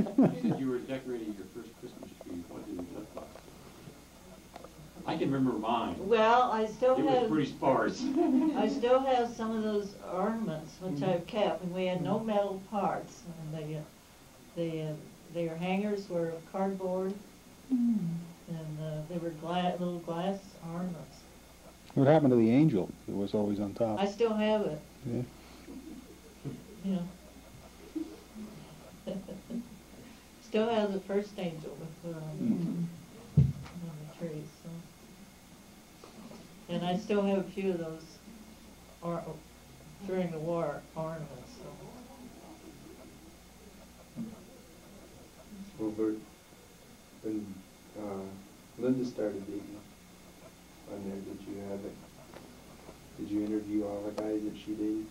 said you were decorating your first Christmas tree. What did it look like? I can remember mine. Well, I still It was pretty sparse. I still have some of those ornaments which I've kept, and we had no metal parts. And their hangers were of cardboard, and they were little glass ornaments. What happened to the angel that was always on top? I still have it. Yeah. Yeah. Still have the first angel with on the trees. So. And I still have a few of those during the war ornaments. So. Well, Bert, when Linda started dating on there, did you have it? Did you interview all the guys that she dated?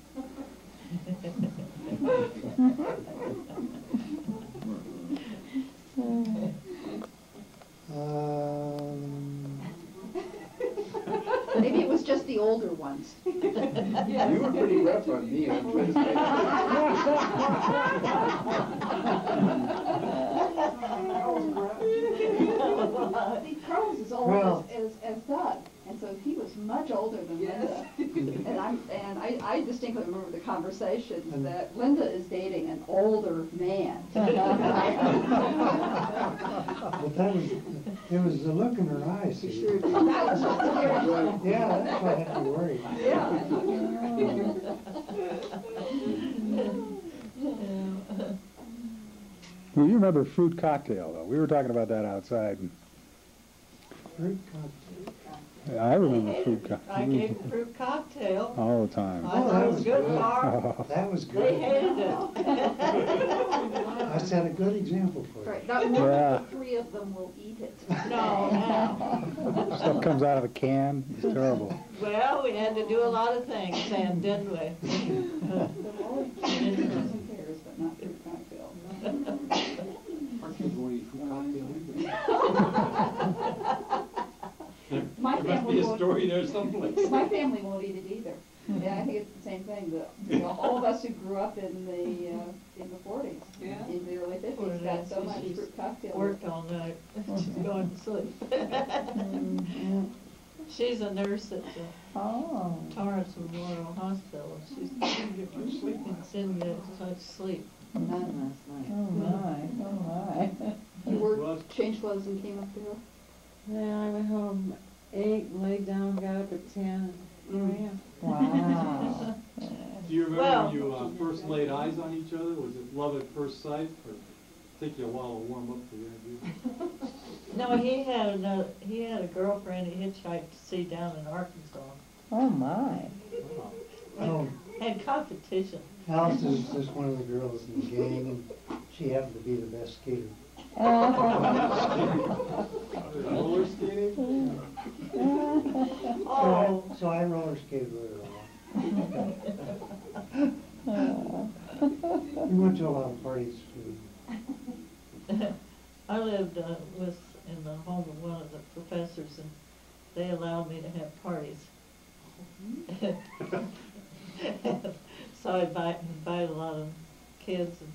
Maybe it was just the older ones. Yeah. You were pretty rough on me. I'm trying to say. See, Carlos is old as Doug, and so he was much older than Linda. And I distinctly remember the conversations that Linda is dating an older man. But it was the look in her eyes. Sure did. That was what yeah, that's why I had to worry. Yeah. Well, you remember fruit cocktail, though. We were talking about that outside. Fruit cocktail. Yeah, I remember fruit cocktail. I gave them fruit cocktail. All the time. I thought it was good for. That was good. They hated it. I set a good example for you. Right. Not more than 3 of them will eat it. No. Stuff comes out of a can. It's terrible. Well, we had to do a lot of things, Sam, didn't we? Pears, but not fruit cocktail. Our kids won't eat fruit cocktail My There must be a family story there someplace. My family won't eat it either. Yeah, I think it's the same thing. All of us who grew up in the 40s, in the early 50s, got so much fruit cocktail. Worked all night. She's going to sleep. She's a nurse at the Torrance Memorial Hospital. She's sitting there to sleep. Not last night. Oh my. You worked, changed clothes and came up the hill? Yeah, I went home 8, laid down, got up at 10, and here I am. Wow. Do you remember when you first laid eyes on each other? Was it love at first sight, or take you a while to warm up to the idea? No, he had a girlfriend he hitchhiked to see down in Arkansas. Oh my. Oh, Had competition. Alice is just one of the girls in the gang, and she happened to be the best skater. Roller skating? Oh. So I roller skated with her a lot. We went to a lot of parties. I lived in the home of one of the professors, and they allowed me to have parties. So I invited a lot of kids, and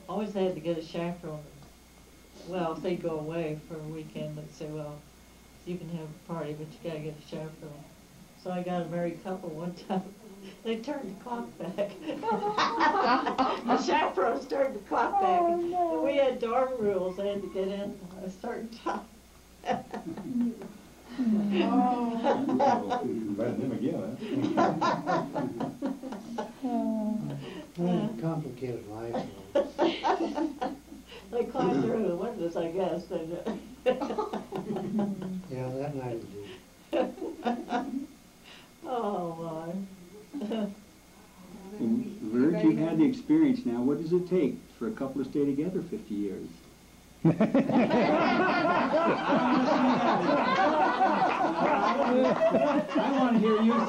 always had to get a chaperone. Well, if they go away for a weekend, they'd say, well, you can have a party, but you gotta get a chaperone. So I got a married couple one time. They turned the clock back. The chaperones turned the clock back. Oh, no. And we had dorm rules. They had to get in a certain time. Invited them again, Complicated life. They climbed through the windows, I guess. Yeah, that night we did. Oh, my. Vert, you've had the experience now. What does it take for a couple to stay together 50 years? I want to hear you say it.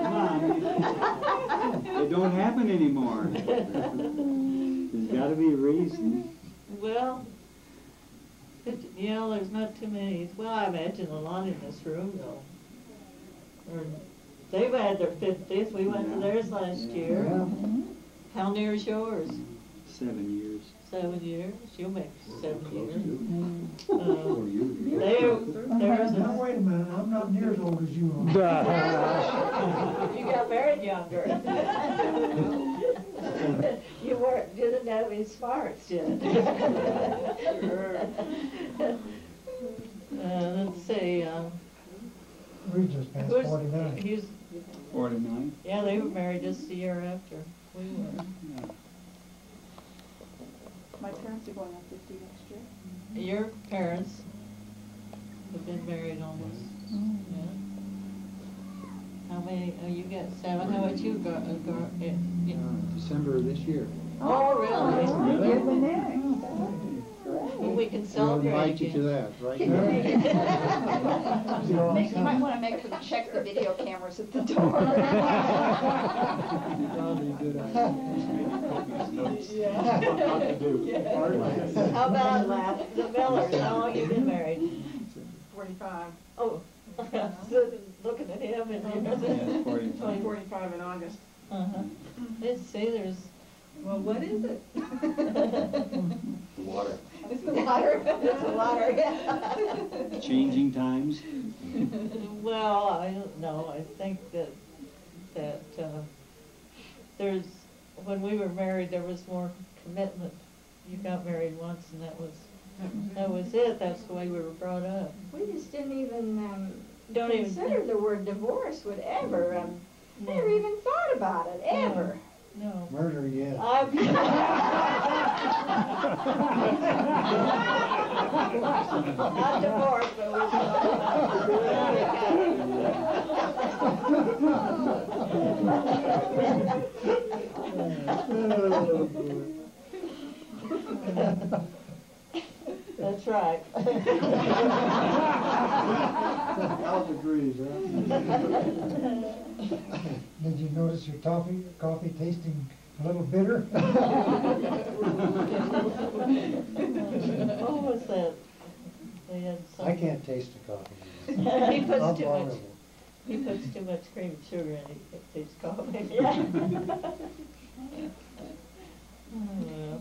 Come on. It don't happen anymore. There's got to be a reason. Well, there's not too many. Well, I imagine a lot in this room, though. They've had their 50th. We went to theirs last year. Yeah. How near is yours? 7 years. 7 years, you'll make 7 years. Now, wait a minute, I'm not near as old as you are. You got married younger. You didn't have any smarts yet. Let's see, We just passed 49. He's, 49? yeah, they were married just a year after we were. Yeah. My parents are going on 50 next year. Your parents have been married almost, yeah. How many, oh, you got 7, how about you, yeah. December of this year. Oh, really? You've been there. Well, we can We'll celebrate invite you to again. that, right? You might want to make sure to check the video cameras at the door. Probably a good idea. How about the Millers, how long you been married? 45. Oh, looking at him and Yeah, 45. 45 in August. Let's see, there's, Well, what is it? Water. It's the water. it's a water, yeah. Changing times? Well, I don't know, I think that there's, when we were married, there was more commitment. You got married once and that was it, that's the way we were brought up. We just didn't even Don't even consider think- the word divorce would ever, never even thought about it, ever. No. Murder, yes. I'm not divorced, but That's right. All degrees, huh? Did you notice your coffee tasting a little bitter? What was that? They had some. I can't taste the coffee. He puts too much. Unbelievable. He puts too much cream and sugar in it. It tastes coffee. Yeah. Oh, well.